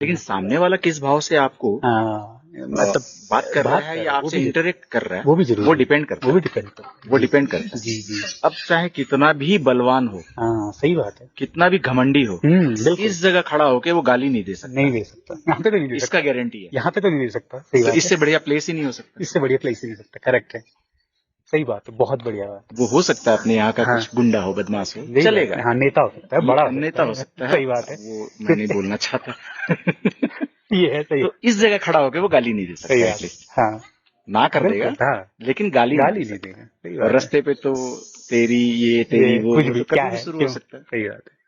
लेकिन सामने वाला किस भाव से आपको मतलब बात कर रहा है या आपसे इंटरेक्ट कर रहा है, वो भी जरूरी, वो डिपेंड करता है। वो भी डिपेंड करता है। वो डिपेंड करता है। जी जी। अब चाहे कितना भी बलवान हो, हाँ सही बात है। कितना भी घमंडी हो, बिल्कुल। इस जगह खड़ा होके वो गाली नहीं दे सकता। नहीं दे सकता, यहाँ पे तो नहीं दे इसका सकता। गारंटी है। यहाँ पे तो नहीं दे सकता, सही तो बात इससे है। बढ़िया प्लेस ही नहीं हो सकता। इससे बढ़िया प्लेस ही नहीं सकता, करेक्ट है। सही बात है, बहुत बढ़िया बात। वो हो सकता है अपने यहाँ का हाँ। कुछ गुंडा हो, बदमाश हो, यही चलेगा। बात है। हाँ, नेता हो सकता है, बड़ा नेता हो सकता है। सही बात है। वो मैं नहीं बोलना चाहता। ये है सही। तो इस जगह खड़ा होके वो गाली नहीं दे सही सकता बात। एटलीस्ट। हाँ ना कर देगा, बिल्कुल। हाँ, लेकिन गाली नहीं गाली दे नहीं सकता। देगा, सही और बात है। रास्ते पे तो तेरी ये तेरी ये कुछ वो भी तो क्या कभी भी है, शुरू हो क्यों, सकता है। सही बात है।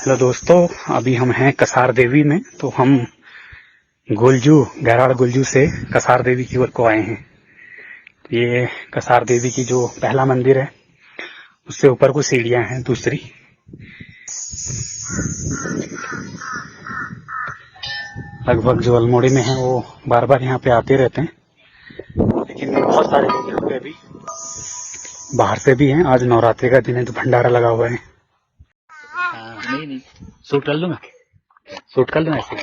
हेलो दोस्तों, अभी हम हैं कसार देवी में। तो हम गुलजू, गैराड़ गुलजू से कसार देवी की ओर को आए हैं। ये कसार देवी की जो पहला मंदिर है, उससे ऊपर को सीढ़ियां हैं दूसरी। लगभग जो अल्मोड़ी में है वो बार बार यहाँ पे आते रहते हैं, लेकिन बहुत सारे लोग यहाँ पे अभी बाहर से भी हैं। आज नवरात्रि का दिन है तो भंडारा लगा हुआ है। नहीं शूट कर लूँ मैं, शूट कर लूँ ऐसे।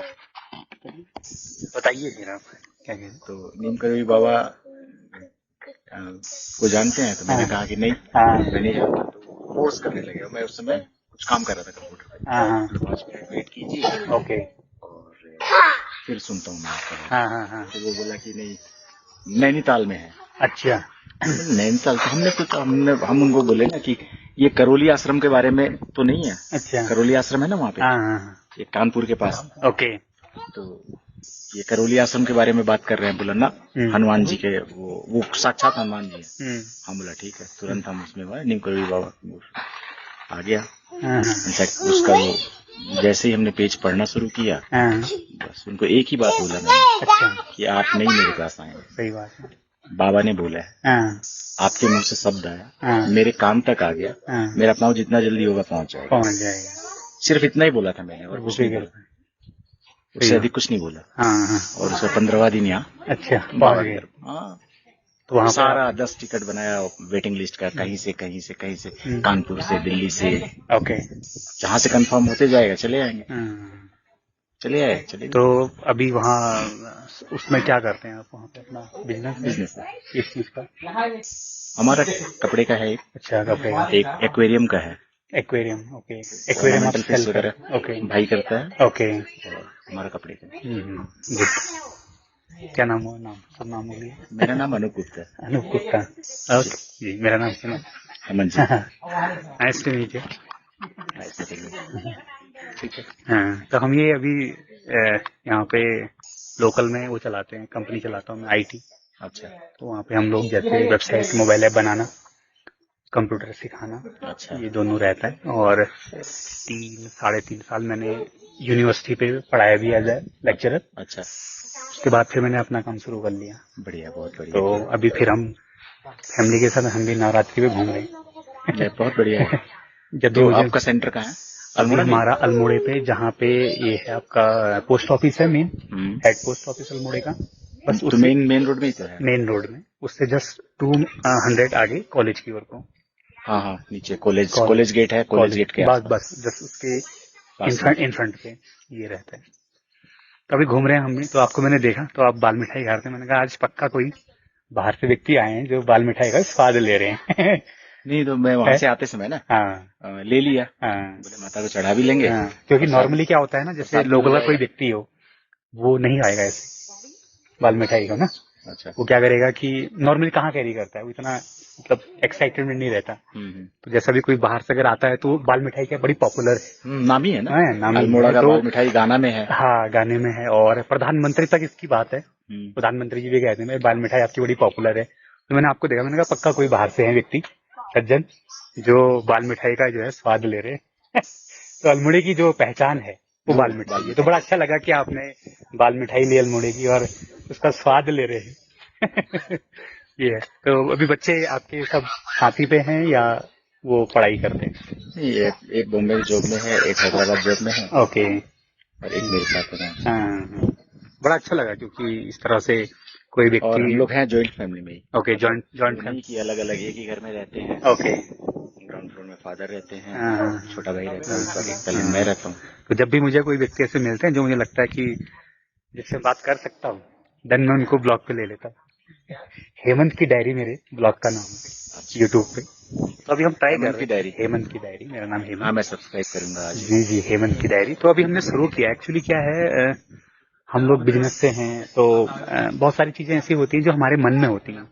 बताइए फिर आप क्या कहें। तो नीम करवी बाबा को जानते हैं? तो मैंने कहा कि नहीं, मैं नहीं जानता। तो फोर्स करने लगे। मैं उस समय कुछ काम कर रहा था कंप्यूटर पे। 5 मिनट वेट कीजिए, ओके, और फिर सुनता हूँ मैं आपका। हाँ। तो वो बोला कि नहीं, नैनीताल में है। अच्छा। नैनीताल तो हम उनको बोले ना कि ये करौली आश्रम के बारे में तो नहीं है। अच्छा, करौली आश्रम है ना वहाँ पे, हाँ। ये कानपुर के पास। ओके। तो ये करौली आश्रम के बारे में बात कर रहे हैं। बोला ना, हनुमान जी के वो साक्षात हनुमान जी है। हम बोला ठीक है। तुरंत हम उसमें नीम करौली बाबा आ गया। इनफैक्ट उसका वो जैसे ही हमने पेज पढ़ना शुरू किया, बस उनको एक ही बात बोला मैंने। अच्छा, कि आप नहीं मेरे पास आए। सही बात है। बाबा ने बोला है, आपके मुंह से शब्द आया, मेरे कान तक आ गया, मेरा पाँव जितना जल्दी होगा पहुंच जाएगा। सिर्फ इतना ही बोला था मैंने, और कुछ नहीं बोला। उससे अधिक कुछ नहीं बोला। और उसका 15वां दिन यहाँ। अच्छा, बाबा के। हाँ, तो वहाँ पे सारा 10 टिकट बनाया वेटिंग लिस्ट का, कहीं से कहीं से कहीं से, कानपुर से, दिल्ली से, ओके। जहाँ से कंफर्म होते जाएगा चले आएंगे, चले आए, चले तो अभी वहाँ उसमें क्या करते हैं आप वहाँ पे? अपना बिजनेस है इस चीज का? हमारा, कपड़े का है एक, अच्छा, कपड़े का। एक एक्वेरियम का है, एक्वेरियम। ओके, एक्वेरियम आप फिश सेल कर? वगैरह ओके, भाई करता है, ओके। और हमारा कपड़े का। गुड। क्या नाम हुआ? नाम सब नाम बोलिए। मेरा नाम अनूप गुप्ता है। अनूप गुप्ता। ओके जी, मेरा नाम Hemant. Hemant ji. Nice to meet you. ऐसे करिए। ठीक है। हाँ, तो हम ये अभी यहाँ पे लोकल में वो चलाते हैं, कंपनी चलाता हूँ मैं, आईटी। अच्छा तो वहाँ पे हम लोग जैसे वेबसाइट, मोबाइल ऐप बनाना, कंप्यूटर सिखाना, अच्छा। ये दोनों रहता है। और 3-3.5 साल मैंने यूनिवर्सिटी पे पढ़ाया भी एज ए लेक्चरर। अच्छा, उसके बाद फिर मैंने अपना काम शुरू कर लिया। बढ़िया, बहुत बढ़िया। तो अभी फिर हम फैमिली के साथ हम भी नवरात्रि में घूम रहे हैं। ये बहुत बढ़िया है। जब भी तो मुझे, आपका सेंटर कहाँ है? अभी अल्मोड़ा में? हमारा अल्मोड़े पे, जहाँ पे ये है आपका पोस्ट ऑफिस है, मेन हेड पोस्ट ऑफिस अल्मोड़े का, बस तो उससे मेन रोड में ही तो है। मेन रोड में, उससे जस्ट 200 आगे कॉलेज की ओर को। हाँ हाँ, नीचे कॉलेज गेट है, कॉलेज गेट के बस आसपास। बस जस्ट उसके पास में। इन फ्रंट पे ये रहता है। तो अभी घूम रहे हैं हम भी, तो आपको मैंने देखा तो आप बाल मिठाई खा रहे थे। मैंने कहा आज पक्का कोई बाहर से व्यक्ति आए हैं जो बाल मिठाई का स्वाद ले रहे हैं। नहीं तो मैं वहां से आते समय ना, हाँ, ले लिया, हाँ, बोले माता को चढ़ा भी लेंगे। हाँ, क्योंकि नॉर्मली क्या होता है ना, जैसे लोकल कोई व्यक्ति हो वो नहीं आएगा ऐसे बाल मिठाई का ना। अच्छा। वो क्या करेगा कि नॉर्मली कहाँ कैरी करता है, वो इतना मतलब एक्साइटेड नहीं रहता। तो जैसा भी कोई बाहर से अगर आता है तो बाल मिठाई क्या बड़ी पॉपुलर है, नामी है ना, नामी अल्मोड़ा है। का तो बाल मिठाई गाना में है। हाँ, गाने में है, और प्रधानमंत्री तक इसकी बात है। प्रधानमंत्री जी भी कहते हैं बाल मिठाई आपकी बड़ी पॉपुलर है। तो मैंने आपको देखा, मैंने कहा पक्का कोई बाहर से है व्यक्ति, सज्जन, जो बाल मिठाई का जो है स्वाद ले रहे हैं। तो अल्मोड़े की जो पहचान है वो बाल मिठाई है। तो बड़ा अच्छा लगा कि आपने बाल मिठाई ली अल्मोड़े की और उसका स्वाद ले रहे हैं। ये है। तो अभी बच्चे आपके सब साथी पे हैं या वो पढ़ाई करते हैं? एक बॉम्बे जॉब में है, एक हैदराबाद जॉब में है, ओके, और एक मेरे साथ है। हाँ, बड़ा अच्छा लगा क्योंकि इस तरह से कोई व्यक्ति। और हम लोग हैं जॉइंट फैमिली में ही। ओके, जॉइंट फैमिली की, अलग अलग एक ही घर में रहते हैं। ओके, ग्राउंड फ्लोर में फादर रहते हैं, हाँ, छोटा भाई रहता है ऊपर, एक तले मैं रहता हूँ। तो जब भी मुझे कोई व्यक्ति ऐसे मिलते हैं जो मुझे लगता है कि जिससे बात कर सकता हूँ, देन मैं उनको ब्लॉग पे ले लेता हूँ। हेमंत की डायरी मेरे ब्लॉग का नाम है यूट्यूब पे। तो अभी हम ट्राई कर रहे हैं। हेमंत की डायरी, मेरा नाम हेमंत। हाँ, मैं सब्सक्राइब करूंगा आज। जी जी, हेमंत की डायरी। तो अभी हमने शुरू किया। एक्चुअली क्या है, हम लोग बिजनेस से हैं, तो बहुत सारी चीजें ऐसी होती हैं जो हमारे मन में होती हैं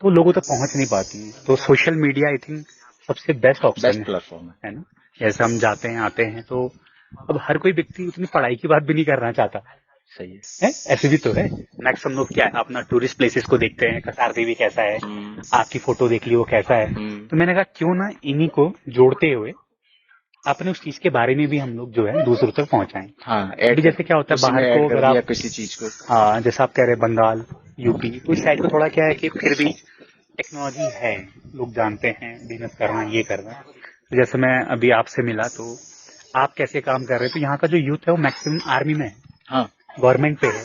तो लोगों तक पहुंच नहीं पाती हैं। तो सोशल मीडिया आई थिंक सबसे बेस्ट ऑप्शन प्लेटफॉर्म है ना। जैसे हम जाते हैं आते हैं, तो अब हर कोई व्यक्ति इतनी पढ़ाई की बात भी नहीं करना चाहता। सही है, ऐसे भी तो है। नेक्स्ट हम लोग क्या है, अपना टूरिस्ट प्लेसेस को देखते हैं, कसार देवी कैसा है, आपकी फोटो देख ली वो कैसा है। तो मैंने कहा क्यों ना इन्हीं को जोड़ते हुए अपने उस चीज के बारे में भी हम लोग जो है दूसरों तक पहुंचाएं। हाँ, अभी जैसे क्या होता है बाहर को अगर आप किसी चीज को, हाँ, जैसे आप कह रहे हैं बंगाल, यूपी, तो इस साइड को थोड़ा क्या है कि फिर भी टेक्नोलॉजी है, लोग जानते हैं बिजनेस करना, ये करना। तो जैसे मैं अभी आपसे मिला तो आप कैसे काम कर रहे हैं, तो यहाँ का जो यूथ है वो मैक्सिमम आर्मी में है, हाँ, गवर्नमेंट पे है,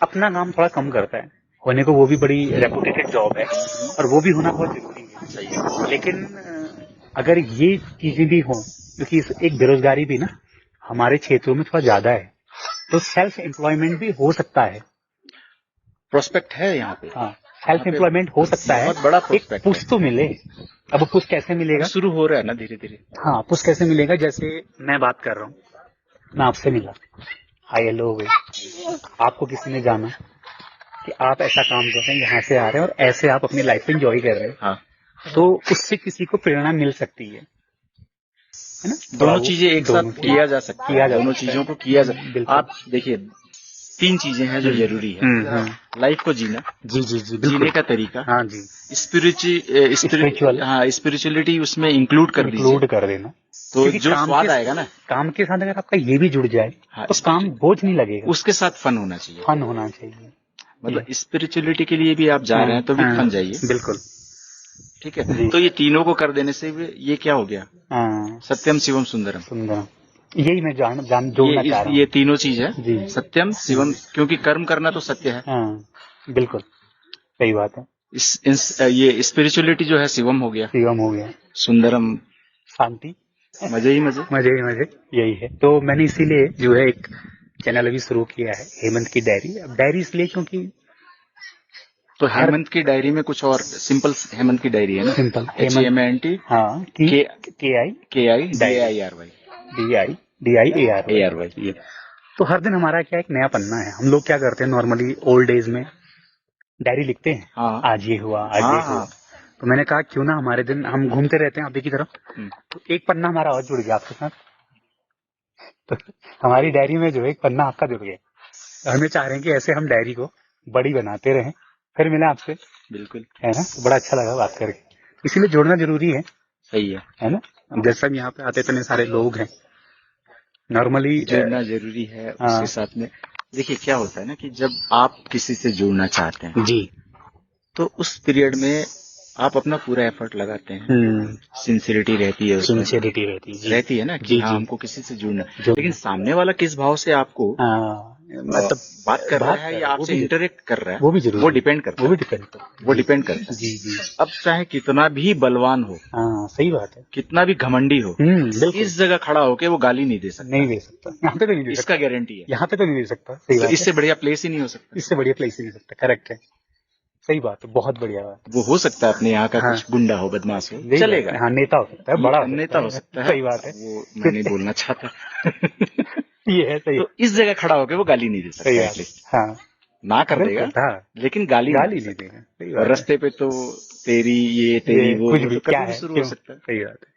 अपना काम थोड़ा कम करता है। होने को वो भी बड़ी रेपुटेटेड जॉब है और वो भी होना बहुत जरूरी है। सही है। लेकिन अगर ये चीजें भी हों, क्योंकि एक बेरोजगारी भी ना हमारे क्षेत्रों में थोड़ा ज्यादा है, तो सेल्फ एम्प्लॉयमेंट भी हो सकता है। प्रोस्पेक्ट है यहाँ पे। हाँ, सेल्फ एम्प्लॉयमेंट हो सकता है। बहुत बड़ा प्रोस्पेक्ट, एक पुश तो मिले। अब पुश कैसे मिलेगा? शुरू हो रहा है ना धीरे धीरे। हाँ, पुश कैसे मिलेगा? जैसे मैं बात कर रहा हूँ, मैं आपसे मिला, हाय हेलो हो गई, आपको किसी ने जाना कि आप ऐसा काम कर रहे हैं, यहाँ से आ रहे हैं और ऐसे आप अपनी लाइफ एंजॉय कर रहे हैं, हाँ, तो उससे किसी को प्रेरणा मिल सकती है ना। दोनों चीजें एक साथ किया जा सकता है, दोनों चीजों को किया जा। आप देखिए 3 चीजें हैं जो जरूरी है लाइफ को जीना। जी जी जी, जीने का तरीका। हाँ जी, स्पिरिचुअल, हाँ, स्पिरिचुअलिटी उसमें इंक्लूड कर देना। तो जो स्वाद आएगा ना, काम के साथ अगर आपका ये भी जुड़ जाए, हाँ, तो काम बोझ नहीं लगेगा। उसके साथ फन होना चाहिए। फन होना चाहिए, मतलब स्पिरिचुअलिटी के लिए भी आप जा रहे हैं तो भी फन जाइए। बिल्कुल, ठीक है। तो ये तीनों को कर देने से ये क्या हो गया, सत्यम शिवम सुंदरम। सुंदरम, यही मैं जोड़ना चाह रहा हूँ। ये तीनों चीज है जी, सत्यम शिवम, क्योंकि कर्म करना तो सत्य है। हाँ, बिल्कुल। सही बात है। ये स्पिरिचुअलिटी जो है शिवम हो गया, शिवम हो गया, सुंदरम, शांति, मजे ही मजे। मजे ही मजे, यही है। तो मैंने इसीलिए जो है एक चैनल अभी शुरू किया है, हेमंत की डायरी। अब डायरी इसलिए क्योंकि तो हेमंत की डायरी में कुछ और सिंपल हेमंत की डायरी है ना, सिंपल HEMANT, हाँ, KI DIRY ये। तो हर दिन हमारा क्या एक नया पन्ना है। हम लोग क्या करते हैं नॉर्मली ओल्ड एज में डायरी लिखते हैं, हाँ आज ये हुआ, आज ये हुआ। तो मैंने कहा क्यों ना हमारे दिन, हम घूमते रहते हैं अभी की तरफ, तो एक पन्ना हमारा और जुड़ गया आपके साथ। तो हमारी डायरी में जो है एक पन्ना आपका जुड़ गया। हमें चाह रहे हैं कि ऐसे हम डायरी को बड़ी बनाते रहें। फिर मिले आपसे, बिल्कुल, है ना, बड़ा अच्छा लगा बात करके, इसीलिए जोड़ना जरूरी सही है ना। जैसे हम यहाँ पे आते इतने सारे लोग हैं, नॉर्मली जुड़ना जरूरी है। उसके साथ में देखिए क्या होता है ना कि जब आप किसी से जुड़ना चाहते हैं जी, तो उस पीरियड में आप अपना पूरा एफर्ट लगाते हैं, सिंसियरिटी रहती है उसमें, सिंसियरिटी रहती है ना कि जी, हाँ जी, हमको किसी से जुड़ना। लेकिन सामने वाला किस भाव से आपको मतलब बात कर रहा है या आपसे इंटरेक्ट कर रहा है, वो भी जरूरी, वो डिपेंड करता है, वो डिपेंड करता है। जी जी। अब चाहे कितना भी बलवान हो, हाँ सही बात है, कितना भी घमंडी हो, इस जगह खड़ा होके वो गाली नहीं दे सकता, नहीं दे सकता, यहाँ पे तो नहीं दे सकता, इसका गारंटी है, यहाँ पे तो नहीं दे सकता। सही तो बात इससे बढ़िया प्लेस ही नहीं हो सकता, इससे बढ़िया प्लेस ही नहीं सकता। करेक्ट है, सही बात है, बहुत बढ़िया बात। वो हो सकता है अपने यहाँ का कुछ गुंडा हो, बदमाश हो, चलेगा, हाँ नेता हो सकता है, बड़ा नेता हो सकता है, सही बात है, वो मैं नहीं बोलना चाहता। ये है सही। तो इस जगह खड़ा होके वो गाली नहीं दे सकता, एटलीस्ट हाँ ना कर देगा, लेकिन गाली नहीं देगा। और रास्ते पे तो तेरी ये तेरी वो, कुछ भी तो क्या कभी भी है, शुरू हो सकता है, सही बात है।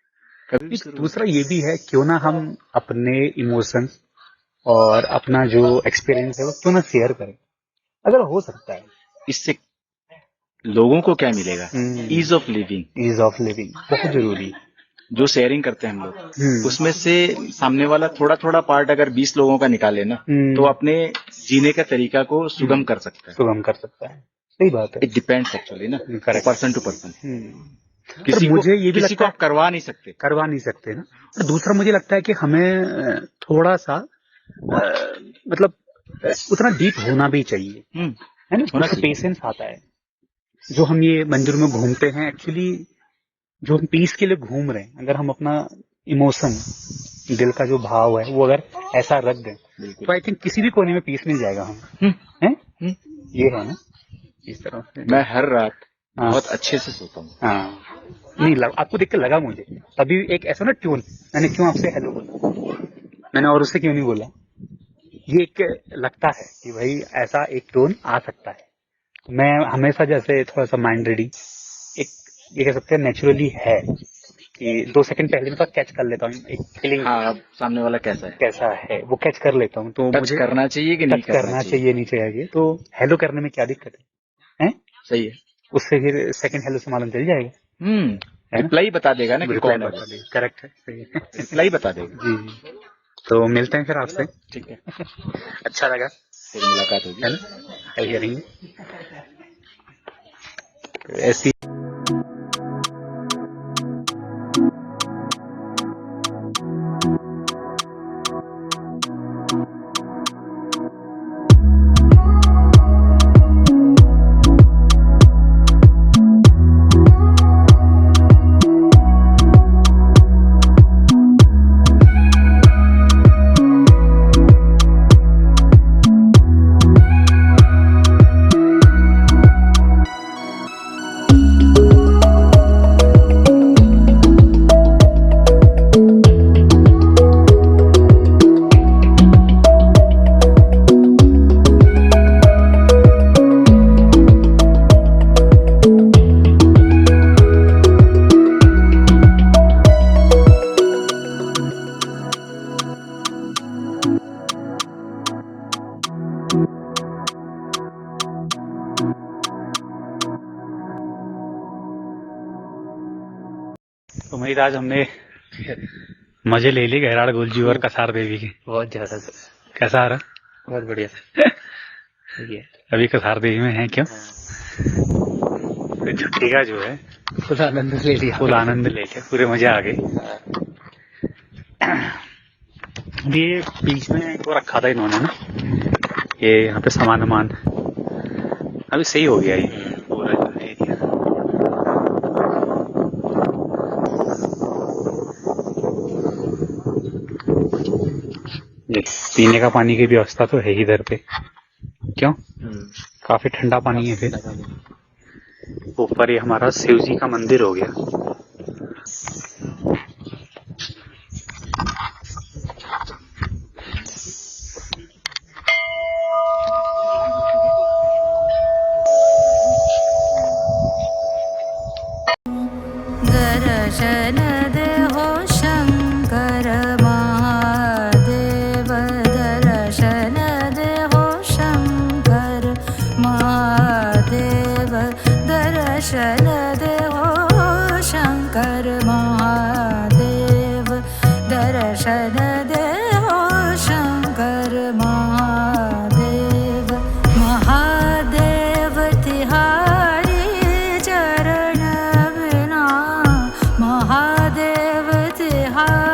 कभी भी शुरू। दूसरा ये भी है, क्यों ना हम अपने इमोशंस और अपना जो एक्सपीरियंस है वो क्यों ना शेयर करें, अगर हो सकता है। इससे लोगों को क्या मिलेगा, ईज ऑफ लिविंग, बहुत जरूरी है। जो शेयरिंग करते हैं हम लोग, उसमें से सामने वाला थोड़ा थोड़ा पार्ट अगर 20 लोगों का निकाले ना, तो अपने जीने का तरीका को सुगम कर सकता है, सही बात है। इट डिपेंड्स एक्चुअली ना, पर्सन टू पर्सन। मुझे ये भी किसी को आप करवा नहीं सकते ना। और दूसरा मुझे लगता है कि हमें थोड़ा सा मतलब उतना डीप होना भी चाहिए, है ना, थोड़ा पेशेंस आता है। जो हम ये मंदिर में घूमते हैं, एक्चुअली जो हम पीस के लिए घूम रहे हैं, अगर हम अपना इमोशन, दिल का जो भाव है वो अगर ऐसा रख दें, तो आई थिंक किसी भी कोने में पीस मिल जाएगा हमें, हैं? ये है ना, इस तरह से। मैं हर रात बहुत अच्छे से सोता हूँ। नहीं आपको देख के लगा मुझे, तभी एक ऐसा ना ट्यून, मैंने क्यों आपसे हेलो बोला, मैंने और उससे क्यों नहीं बोला, ये एक लगता है कि भाई ऐसा एक टोन आ सकता है। मैं हमेशा जैसे थोड़ा सा माइंड रीडिंग एक ये कह सकते हैं नेचुरली है कि 2 सेकंड पहले मैं तो कैच कर लेता हूँ, एक फीलिंग, हाँ सामने वाला कैसा है वो कैच कर लेता हूँ। तो मुझे करना चाहिए कि नहीं करना चाहिए, नहीं चाहिए, तो हेलो करने में क्या दिक्कत है? सही है, उससे फिर सेकंड हेलो से मालूम चल जाएगा, रिप्लाई बता देगा ना कि कौन है, करेक्ट है, सही है, रिप्लाई बता देगा। जी। तो मिलते हैं फिर आपसे, ठीक है, अच्छा लगा, फिर मुलाकात होगी, है ना, कल करेंगे ऐसी। तो मेरी आज हमने मजे ले लिए गैराड़ गुलजू और कसार देवी के, बहुत ज्यादा। कैसा आ रहा? बहुत बढ़िया। अभी कसार देवी में है क्यों? छुट्टी का जो है फुल आनंद ले लिया, पूरे मजे आ गए। ये बीच में वो रखा था इन्होंने ना, ये यहाँ पे सामान अभी सही हो गया, ये ये पीने का पानी की व्यवस्था तो है ही इधर पे, क्यों? काफी ठंडा पानी है। फिर ऊपर ये हमारा शिव जी का मंदिर हो गया। दर्शन दे हो शंकर महादेव, दर्शन दे हो शंकर महादेव, दर्शन दे हो शंकर महादेव, दर्शन दे हो शंकर महादेव। महादेव तिहारी चरण बिना, महादेव तिहारी